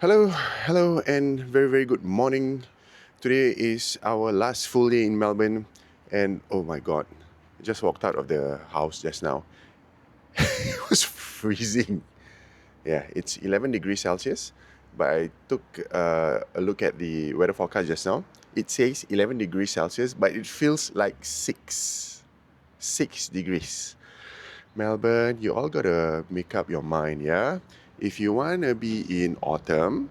Hello, hello, and very good morning. Today is our last full day in Melbourne, and oh my god, I just walked out of the house just now. It was freezing. Yeah, it's 11 degrees Celsius, but I took a look at the weather forecast just now. It says 11 degrees Celsius, but it feels like 6 degrees. Melbourne, you all gotta make up your mind, yeah? If you wanna be in autumn,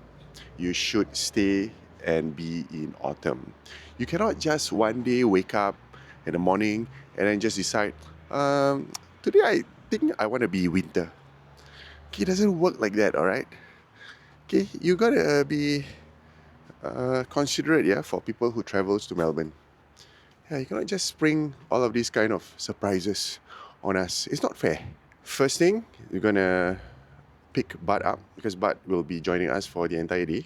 you should stay and be in autumn. You cannot just one day wake up in the morning and then just decide, today I think I want to be winter. Okay, it doesn't work like that, alright? Okay, you gotta be considerate, yeah, for people who travels to Melbourne. Yeah, you cannot just spring all of these kind of surprises on us. It's not fair. First thing, you're gonna pick Bud up because Bud will be joining us for the entire day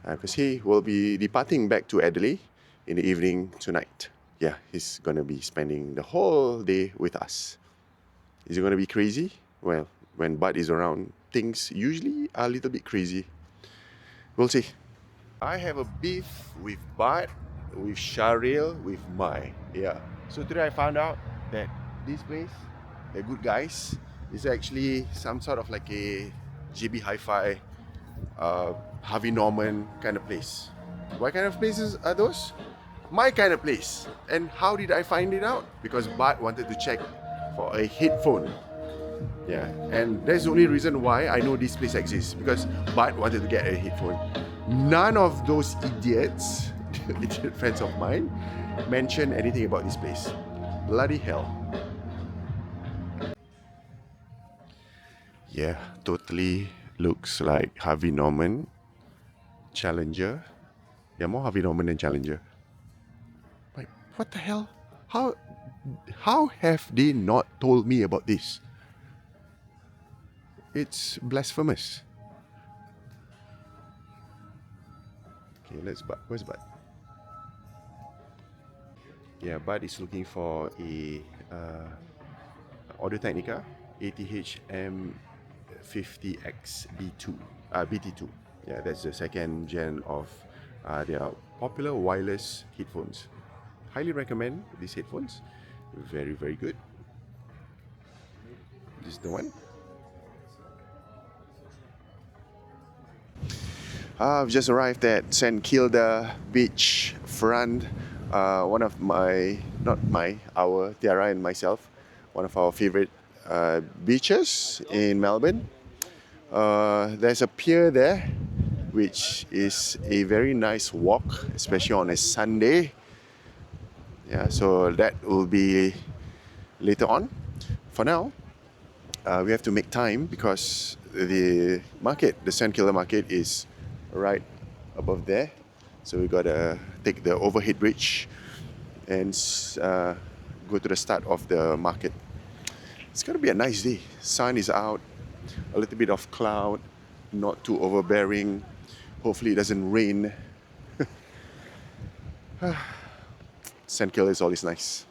because he will be departing back to Adelaide in the evening tonight. Yeah, he's gonna be spending the whole day with us. Is it gonna be crazy? Well, when Bud is around, things usually are a little bit crazy. We'll see. I have a beef with Bud, with Sharil, with Mai. Yeah. So today I found out that this place, the Good Guys, is actually some sort of like a JB Hi-Fi, Harvey Norman kind of place. What kind of places are those? My kind of place. And how did I find it out? Because Bart wanted to check for a headphone. Yeah, and that's the only reason why I know this place exists, because Bart wanted to get a headphone. None of those idiots, idiot friends of mine, mentioned anything about this place. Bloody hell. Yeah, totally looks like Harvey Norman Challenger. Yeah, more Harvey Norman than Challenger. Like, what the hell? How have they not told me about this? It's blasphemous. Okay, let's Bud. Where's Bud? Yeah, Bud is looking for a Audio Technica ATH M50X BT2. Yeah, that's the second gen of their popular wireless headphones. Highly recommend these headphones. Very good. This is the one. I've just arrived at St Kilda Beach front. One of our Tiara and myself, one of our favorite beaches in Melbourne. There's a pier there, which is a very nice walk, especially on a Sunday. Yeah, so that will be later on. For now, we have to make time because the St Kilda market, is right above there. So we gotta take the overhead bridge and go to the start of the market. It's gonna be a nice day. Sun is out, a little bit of cloud, not too overbearing. Hopefully it doesn't rain. St Kilda is always nice.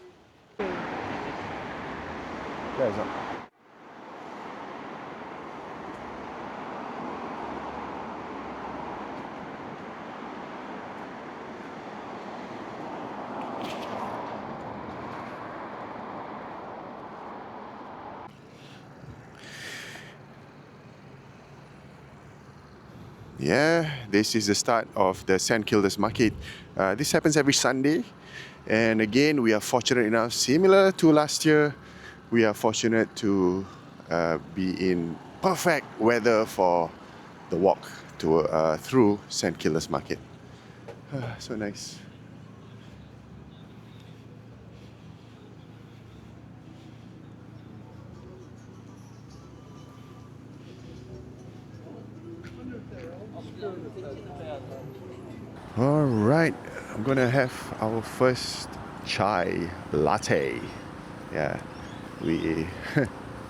Yeah, this is the start of the St Kilda's market. This happens every Sunday, and again, we are fortunate enough, similar to last year, we are fortunate to be in perfect weather for the walk through St Kilda's market. So nice. All right, I'm gonna have our first chai latte. Yeah, we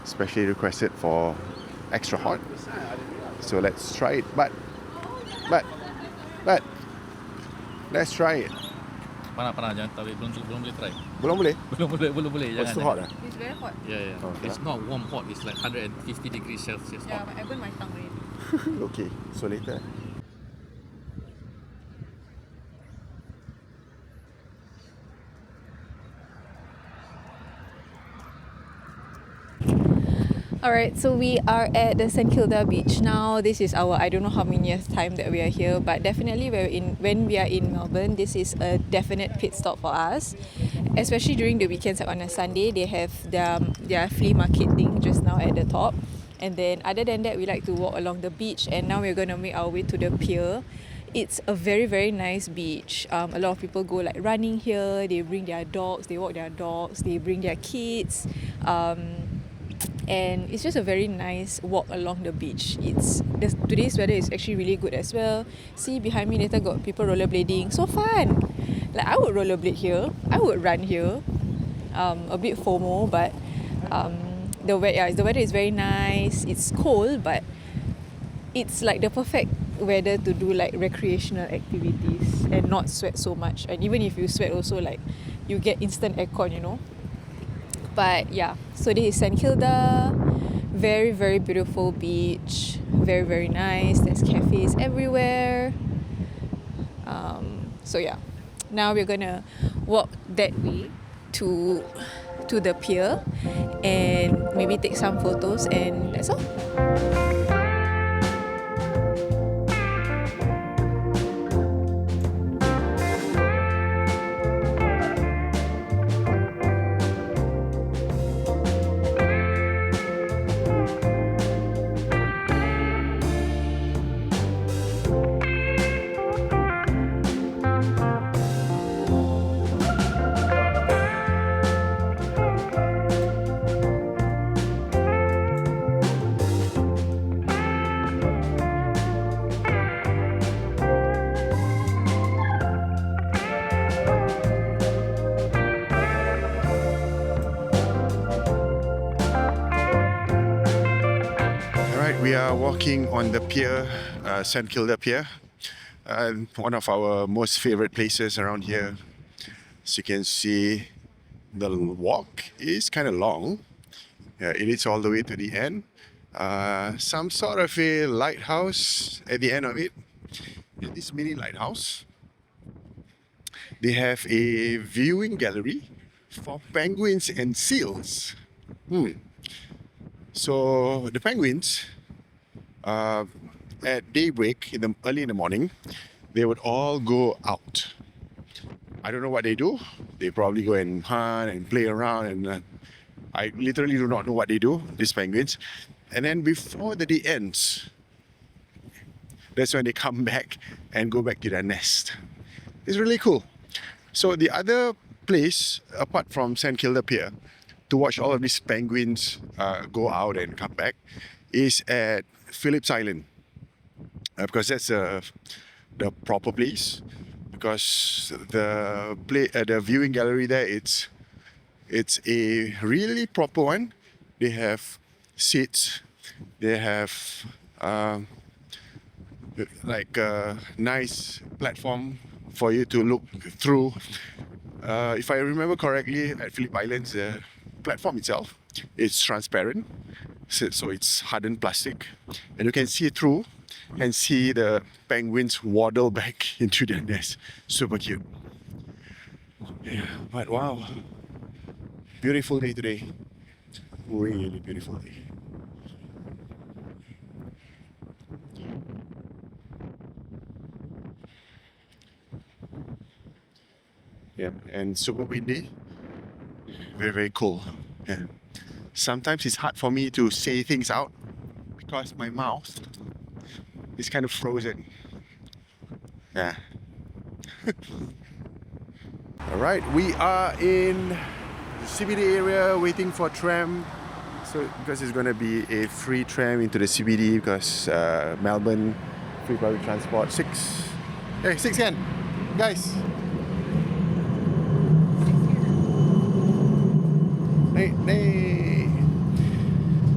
specially requested for extra hot. So let's try it. But, let's try it. Pernah jangan tahu belum boleh try. Belum boleh? Belum boleh Oh, it's jangan. too hot. It's very hot. Yeah. Oh, It's not warm hot, it's like 150 degrees Celsius Yeah, hot. I burned my tongue already. Okay, so later. Alright, so we are at the St Kilda beach now. This is our I don't know how many years time that we are here, but definitely when we are in Melbourne, this is a definite pit stop for us. Especially during the weekends, like on a Sunday, they have their flea market thing just now at the top. And then other than that, we like to walk along the beach, and now we're gonna make our way to the pier. It's a very very nice beach. A lot of people go like running here. They bring their dogs, they walk their dogs, they bring their kids. And it's just a very nice walk along the beach. Today's weather is actually really good as well. See behind me later got people rollerblading. So fun. Like I would rollerblade here. I would run here. A bit FOMO, but the weather is very nice. It's cold, but it's like the perfect weather to do like recreational activities and not sweat so much. And even if you sweat also, like you get instant aircon, you know. But yeah, so this is St Kilda. Very very beautiful beach. Very very nice. There's cafes everywhere. So yeah, now we're gonna walk that way to the pier and maybe take some photos, and that's all. We are walking on the pier, St Kilda Pier, one of our most favorite places around here. As you can see, the walk is kind of long. It is all the way to the end. Some sort of a lighthouse at the end of it. This mini lighthouse. They have a viewing gallery for penguins and seals. So the penguins, at daybreak, early in the morning, they would all go out. I don't know what they do. They probably go and hunt and play around, and I literally do not know what they do, these penguins. And then before the day ends, that's when they come back and go back to their nest. It's really cool. So the other place, apart from St Kilda Pier, to watch all of these penguins go out and come back, is at Phillips Island, because that's the proper place. Because the viewing gallery there, it's a really proper one. They have seats, they have like a nice platform for you to look through. If I remember correctly, at Phillip Islands, the platform itself is transparent, so it's hardened plastic, and you can see through and see the penguins waddle back into their nest. Super cute. Yeah, but wow, beautiful day today. Really beautiful day. Yeah, and super windy. Very, very cool. Yeah. Sometimes it's hard for me to say things out because my mouth is kind of frozen. Yeah. Alright, we are in the CBD area waiting for tram. So, because it's going to be a free tram into the CBD, because Melbourne, free public transport. 6 yen, guys. Hey.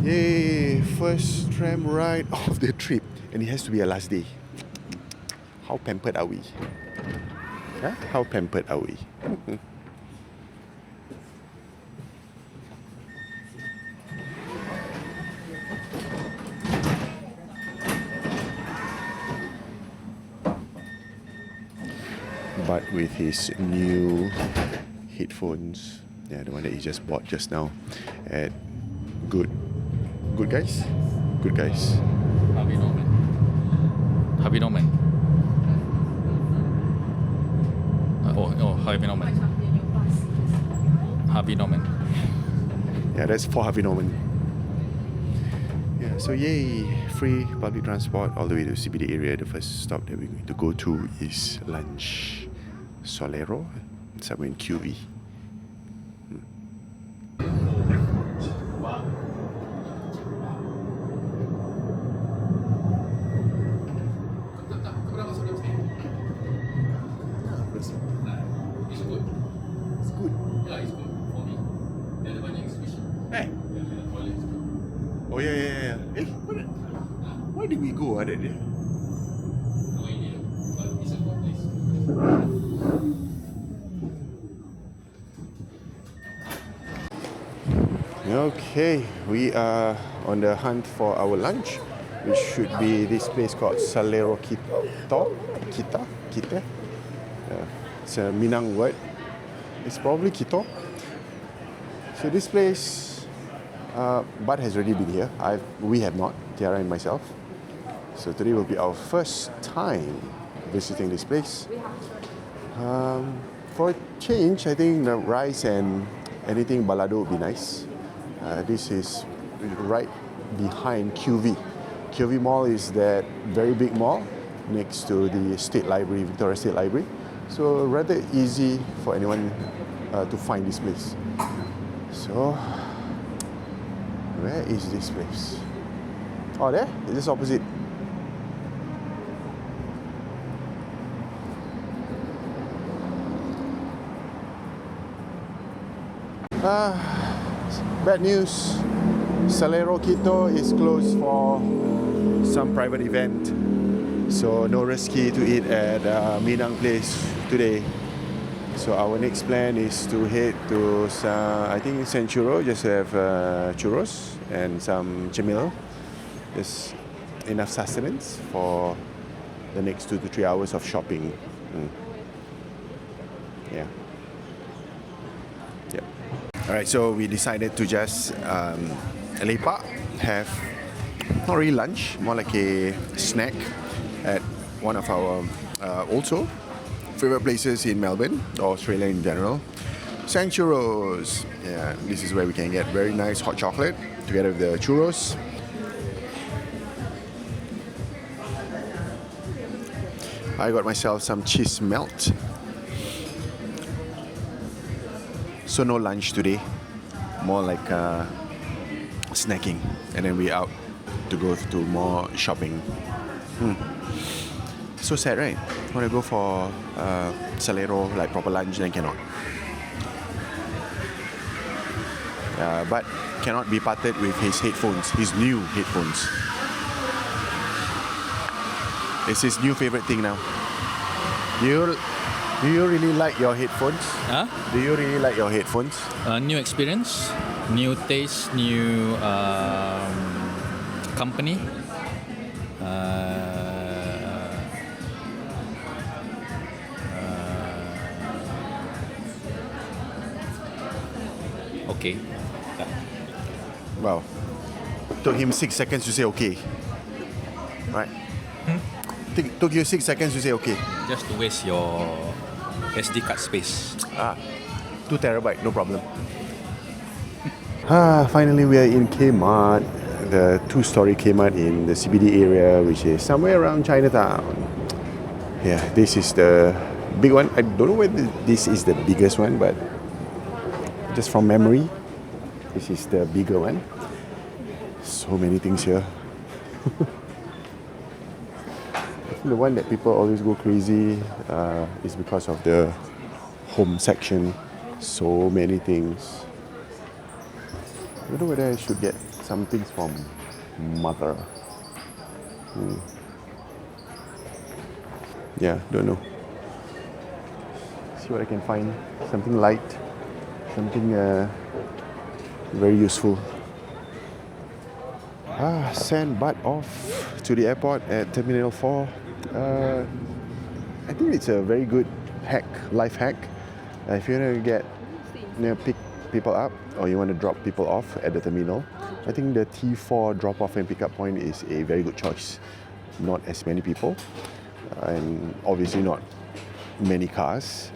Yay, first tram ride of the trip. And it has to be a last day. How pampered are we? Huh? How pampered are we? But with his new headphones, the one that he just bought just now, at good good guys? Good guys. Harvey Norman. Harvey Norman. Harvey Norman. Harvey Norman. Yeah, that's for Harvey Norman. Yeah, so yay, free public transport all the way to CBD area. The first stop that we're going to go to is Lunch Solero, somewhere in QV. It's good. It's good. Yeah, it's good for me. Dia ada banyak exhibition. Hey. Yeah, toilet is good. Oh yeah. Eh, why did we go that day? No idea, but it's a good place. Okay, we are on the hunt for our lunch, which should be this place called Salero Kita. It's a Minang word. It's probably Kito. So this place, Bud has already been here. We have not, Tiara and myself. So today will be our first time visiting this place. For a change, I think the rice and anything balado would be nice. This is right behind QV. QV Mall is that very big mall next to the State Library, Victoria State Library. So rather easy for anyone to find this place. So where is this place? Oh, there? It's just opposite. Bad news. Salero Quito is closed for some private event. So no risky to eat at Minang Place today. So our next plan is to head to I think San Churro, just to have churros and some cemil. There's enough sustenance for the next 2 to 3 hours of shopping. Yeah. Yep. Alright, so we decided to just lepak, have not really lunch, more like a snack at one of our also favorite places in Melbourne or Australia in general, San Churros. Yeah, this is where we can get very nice hot chocolate together with the churros. I got myself some cheese melt. So no lunch today, more like snacking, and then we out to go to more shopping. So sad, right? Want to go for Salero, like proper lunch, then cannot. But cannot be parted with his headphones, his new headphones. It's his new favorite thing now. Do you really like your headphones? Huh? Do you really like your headphones? New experience, new taste, new company. Okay. Wow. Took him 6 seconds to say okay. Right? Took you 6 seconds to say okay. Just to waste your SD card space. 2 terabyte, no problem. Finally we are in Kmart, the 2-story Kmart in the CBD area, which is somewhere around Chinatown. Yeah, this is the big one. I don't know whether this is the biggest one, but just from memory, this is the bigger one. So many things here. I think the one that people always go crazy is because of the home section. So many things. I don't know whether I should get some things from Mother. Yeah, don't know. See what I can find. Something light. Something very useful. Send Bud off to the airport at Terminal 4. I think it's a very good life hack. If you want to pick people up or you want to drop people off at the terminal, I think the T4 drop-off and pickup point is a very good choice. Not as many people, and obviously not many cars.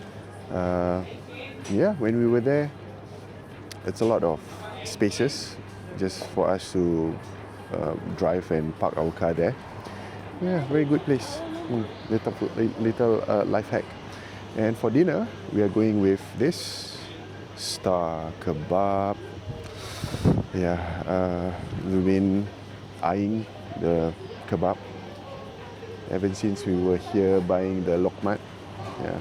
Yeah, when we were there, it's a lot of spaces just for us to drive and park our car there. Yeah, very good place. Little life hack. And for dinner, we are going with this star kebab. Yeah, we've been eyeing the kebab ever since we were here buying the lokmat. Yeah.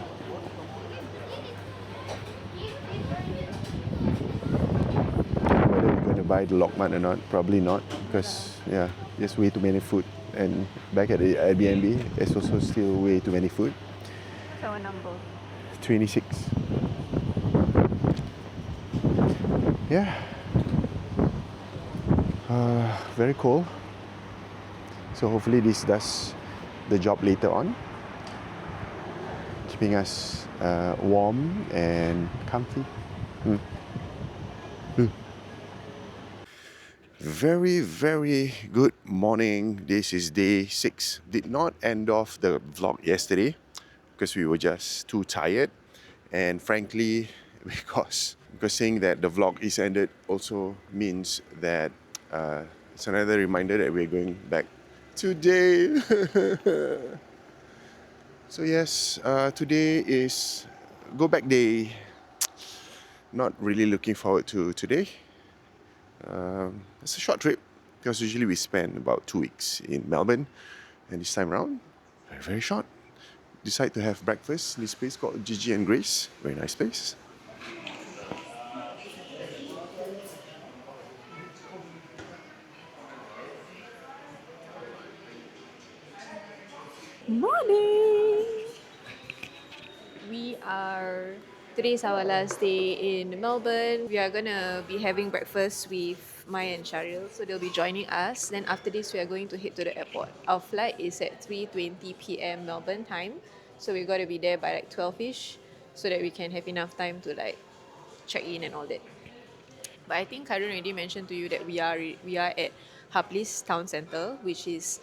Whether we're going to buy the lokmat or not, probably not, because yeah, there's way too many food. And back at the Airbnb, there's also still way too many food. So a number. 26. Yeah. Very cold. So hopefully this does the job later on, keeping us warm and comfy. Very, very good morning. This is day 6. Did not end off the vlog yesterday because we were just too tired, and frankly, because saying that the vlog is ended also means that it's another reminder that we're going back today. So yes, today is go back day. Not really looking forward to today. It's a short trip because usually we spend about 2 weeks in Melbourne, and this time around, very, very short. Decide to have breakfast in this place called Gigi and Grace. Very nice place. Morning! Today's our last day in Melbourne. We are gonna be having breakfast with Maya and Sharil, so they'll be joining us. Then after this, we are going to head to the airport. Our flight is at 3:20 p.m. Melbourne time, so we gotta be there by like 12ish, so that we can have enough time to like check in and all that. But I think Karen already mentioned to you that we are at Harpley's Town Centre, which is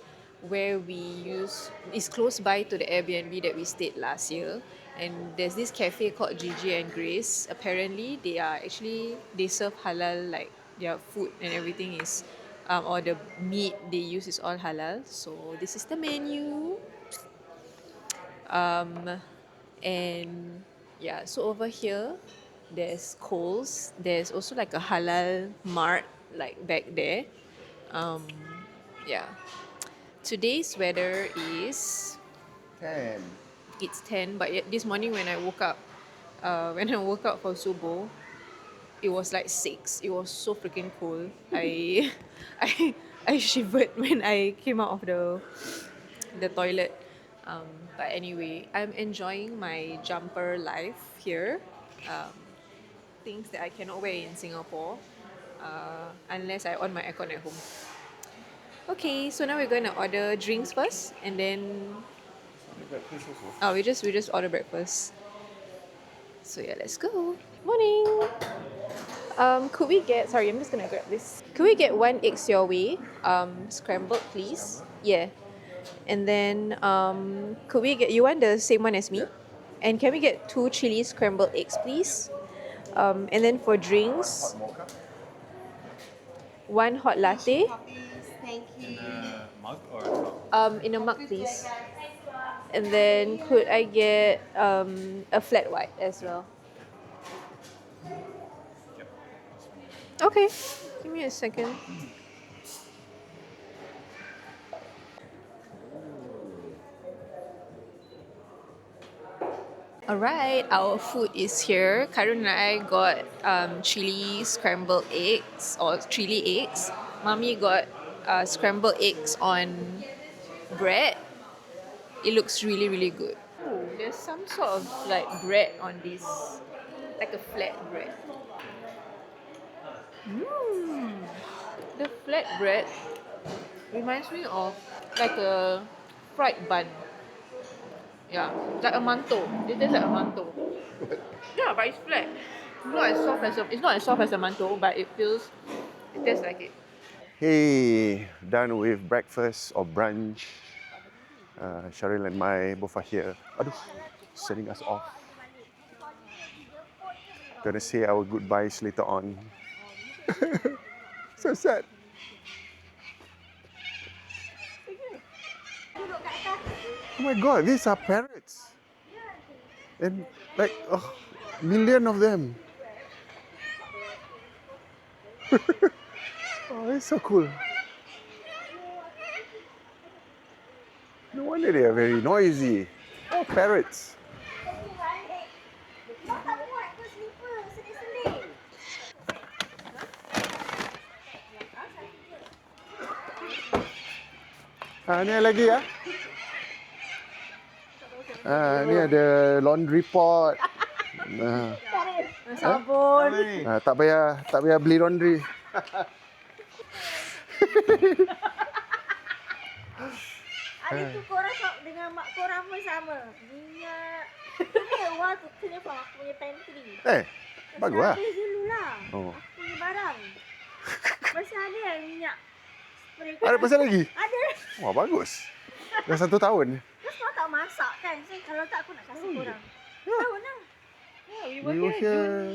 where it's close by to the Airbnb that we stayed last year. And there's this cafe called Gigi and Grace. Apparently, they serve halal, like their food and everything is, or the meat they use is all halal. So this is the menu. And yeah, so over here there's Coles. There's also like a halal mart like back there. Yeah. Today's weather is 10. it's 10, but yet this morning when I woke up, for subuh, it was like 6. It was so freaking cold. I I shivered when I came out of the toilet. But anyway, I'm enjoying my jumper life here. Um, Things that I cannot wear in Singapore, unless I on my aircon at home. Okay, so now we're going to order drinks first, and then we just order breakfast. So yeah, let's go. Morning. Could we get? Sorry, I'm just gonna grab this. Could we get one eggs your way? Scrambled, please. Yeah. And then could we get? You want the same one as me? And can we get 2 chili scrambled eggs, please? And then for drinks, one hot latte. Thank you. Mug or cup? In a mug, please. And then could I get a flat white as well? Okay, give me a second. Alright, our food is here. Karun and I got chili scrambled eggs or chili eggs. Mommy got scrambled eggs on bread. It looks really, really good. Ooh, there's some sort of like bread on this, like a flat bread. The flat bread reminds me of like a fried bun. Yeah, like a mantou. It tastes like a mantou. Yeah, but it's flat. It's not as soft as a mantou, but it tastes like it. Hey, done with breakfast or brunch. Sharil and Mai both are here. Aduh, sending us off. Gonna say our goodbyes later on. So sad. Oh my god, these are parrots. And like, million of them. Oh, it's so cool. No wonder they are very noisy. Oh, parrots. Ni lagi ya. Ni ada laundry pot. Sabun. Tak payah beli laundry. Ada tu korang dengan mak korang pun sama. Minyak. Ini wall tu kena from aku punya pantry. Bagus lah. Habis dulu lah. Oh. Aku punya barang. Masih ada yang minyak spray. Ada pasal lagi? Ada. Wah, bagus. Dah 1 tahun. Terus korang tak masak kan? So, kalau tak aku nak kasih korang. Tahun lah. We were here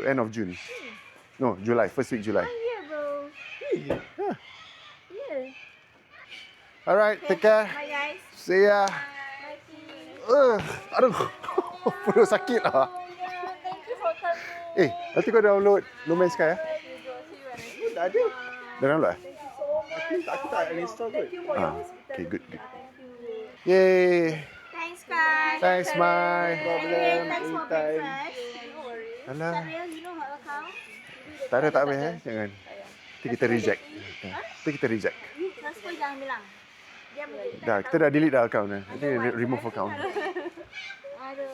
end of June. No, July, first week July. 1 year bro. Yeah. Yeah. Alright, take care. Bye guys. See ya. Bye. Aduh, perut sakit lah. Thank you for coming. Nanti kau download No Man's Sky ya? Tak ada. Dah download lah? Aku tak install kot. Okay, good. Yay. Thanks, Khai. Thanks, Mai. Anyway, thanks for breakfast. No worries. Alah. Tak real, you know her account? Tak payah jangan. Nanti kita reject. You transfer jangan bilang. Dia boleh. Dah, kita dah delete dah account dah. Nanti remove account. Aduh.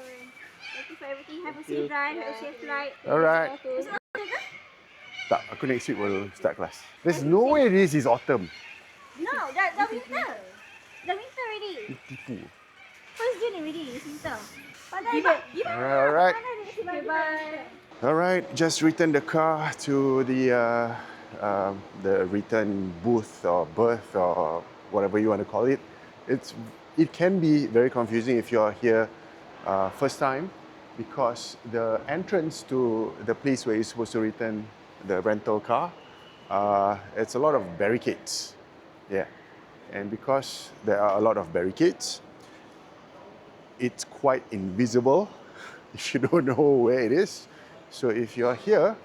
Thank you for everything. Have a safe drive. Have a safe flight. Alright. Tak, aku next week will start class. There's no way this is autumn. No, dah winter. Dah winter already. Tipu. First June already. It's winter. Give it. Alright. Okay, bye. Alright, just return the car to the return booth or berth or whatever you want to call it. It can be very confusing if you're here first time, because the entrance to the place where you're supposed to return the rental car, it's a lot of barricades. Yeah, and because there are a lot of barricades, it's quite invisible if you don't know where it is. So if you're here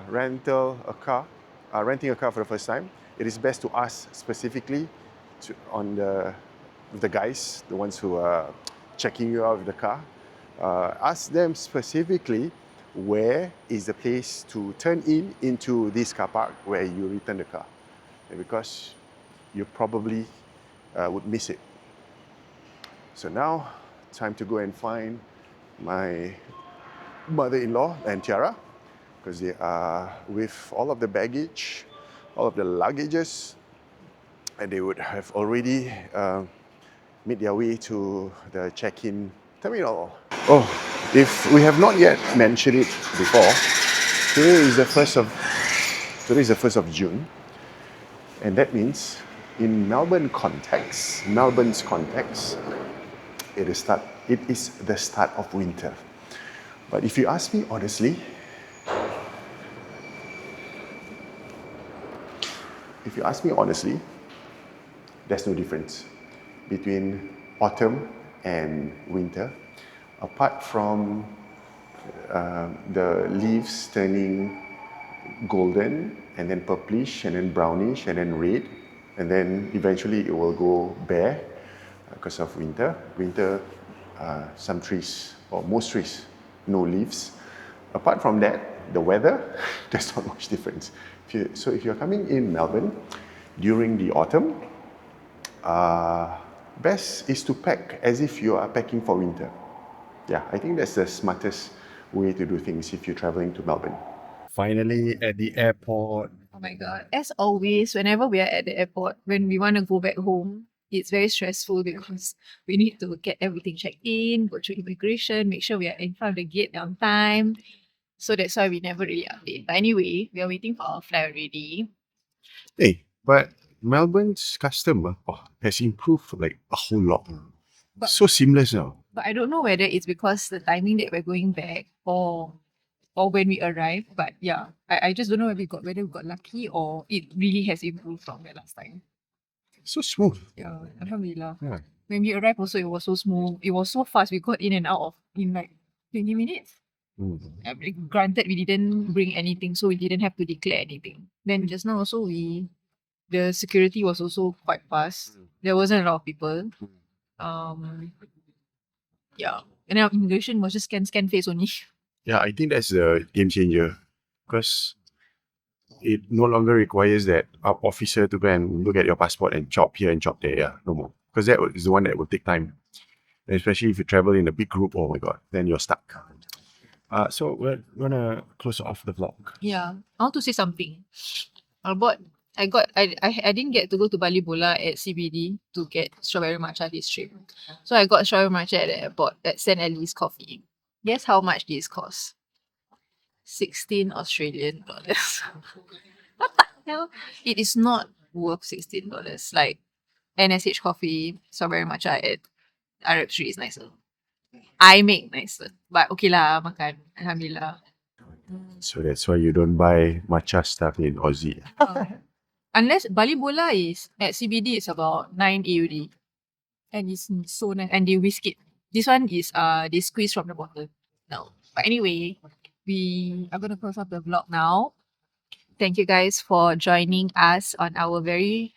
renting a car for the first time, it is best to ask specifically with the guys, the ones who are checking you out of the car. Ask them specifically where is the place to turn into this car park where you return the car, because you probably would miss it. So now, time to go and find my mother-in-law and Tiara, because they are with all of the baggage, all of the luggages, and they would have already made their way to the check-in terminal. Oh, if we have not yet mentioned it before, today is the 1st of June, and that means in Melbourne's context, it is the start of winter. But if you ask me honestly, there's no difference between autumn and winter, apart from the leaves turning golden and then purplish and then brownish and then red, and then eventually it will go bare because of winter. Some trees, or most trees, no leaves. Apart from that, the weather, there's not much difference. If you're coming in Melbourne during the autumn, best is to pack as if you are packing for winter. Yeah, I think that's the smartest way to do things if you're traveling to Melbourne. Finally at the airport. Oh my god. As always, whenever we are at the airport, when we want to go back home, it's very stressful because we need to get everything checked in, go through immigration, make sure we are in front of the gate on time. So that's why we never really update. But anyway, we are waiting for our flight already. Hey, but Melbourne's custom has improved like a whole lot. But- So seamless now. But I don't know whether it's because the timing that we're going back or when we arrive. But yeah, I just don't know whether we got lucky or it really has improved from the last time. So smooth. Yeah, alhamdulillah. Yeah. When we arrived also, it was so smooth. It was so fast. We got in and out in like 20 minutes. Mm. Granted, we didn't bring anything, so we didn't have to declare anything. Then just now also the security was also quite fast. There wasn't a lot of people. Yeah. And then our immigration was just scan face only. Yeah, I think that's the game changer because it no longer requires that officer to go and look at your passport and chop here and chop there. Yeah, no more. Because that is the one that will take time. And especially if you travel in a big group, oh my god, then you're stuck. So we're gonna close off the vlog. Yeah. I want to say something. I didn't get to go to Bali Bola at CBD to get strawberry matcha this trip. So I got strawberry matcha at the airport at St. Alice Coffee. Guess how much this cost? 16 Australian dollars. What the hell? It is not worth $16. Like NSH coffee, strawberry matcha at Arab Street is nicer. I make nicer. But okay lah, makan. Alhamdulillah. So that's why you don't buy matcha stuff in Aussie. Unless Bali Bola is at CBD, it's about 9 AUD. And it's so nice. And they whisk it. This one is they squeeze from the bottle. No. But anyway, we are gonna close up the vlog now. Thank you guys for joining us on our very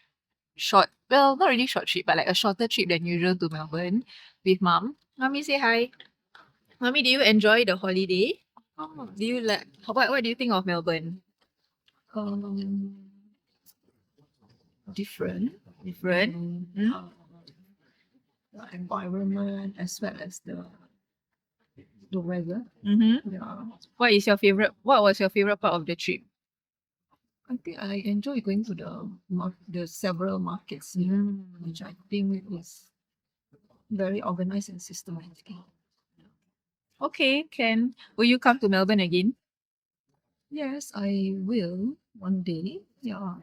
short, well, not really short trip, but like a shorter trip than usual to Melbourne with Mom. Mommy, say hi. Mommy, do you enjoy the holiday? Do you like what do you think of Melbourne? Different. Different? The environment as well as the weather. Mm-hmm. Yeah. What was your favorite part of the trip? I think I enjoy going to the several markets, which I think is very organized and systematic. Okay, Ken. Will you come to Melbourne again? Yes, I will one day. Yeah.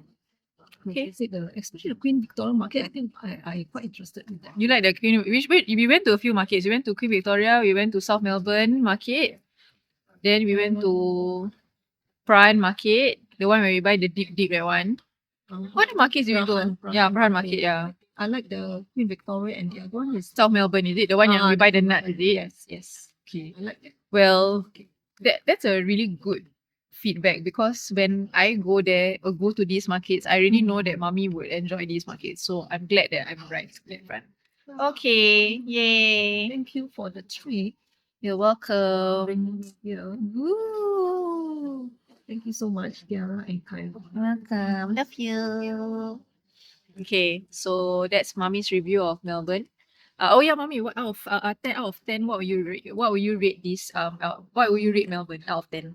Okay. Visit especially the Queen Victoria Market. I think I quite interested in that. You like the Queen? We went to a few markets. We went to Queen Victoria. We went to South Melbourne Market. Then we went to Prahan Market, the one where we buy the deep that one. What markets did we go? Yeah, Prahan Market. Yeah, I like the Queen Victoria, and the other one is South Melbourne. Is it the one where we buy the nut? Is it? Yes, yes. Okay. I like that. Well, that's a really good feedback because when I go there or go to these markets, I already know that Mommy would enjoy these markets. So I'm glad that I'm right in front. Okay, yay! Thank you for the treat. You're welcome. Yeah. Woo! Thank you so much, Tiara and Khai. Welcome. Love you. Okay, so that's Mommy's review of Melbourne. Oh yeah, Mommy. What out of 10 out of 10? What will you rate? What will you rate this? What will you rate Melbourne out of 10?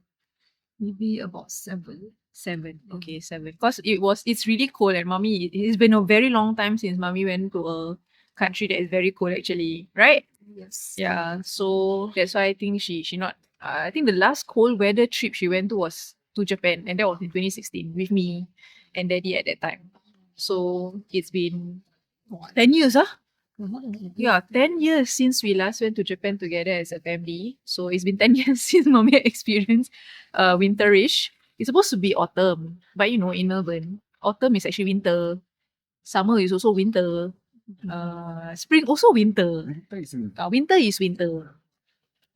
Maybe about 7. 7. Okay, 7. Because it's really cold and Mommy. It's been a very long time since Mommy went to a country that is very cold actually, right? Yes. Yeah. So that's why I think she not. I think the last cold weather trip she went to was to Japan, and that was in 2016 with me and Daddy at that time. So it's been 10 years, huh? Yeah, 10 years since we last went to Japan together as a family. So it's been 10 years since Mommy experienced winterish. It's supposed to be autumn, but you know, in Melbourne, autumn is actually winter. Summer is also winter. Spring also winter. Winter is winter.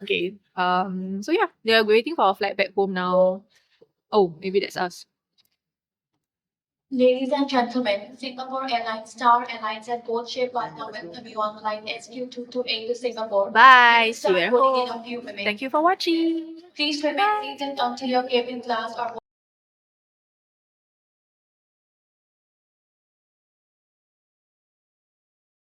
Okay. So yeah, we're waiting for our flight back home now. Oh, maybe that's us. Ladies and gentlemen, Singapore Airlines, Star Airlines, and both ship partner welcome you on flight SQ228 to Singapore. Bye. See you Start at boarding in a home. few minutes. Thank you for watching. Please remain seated until your cabin class or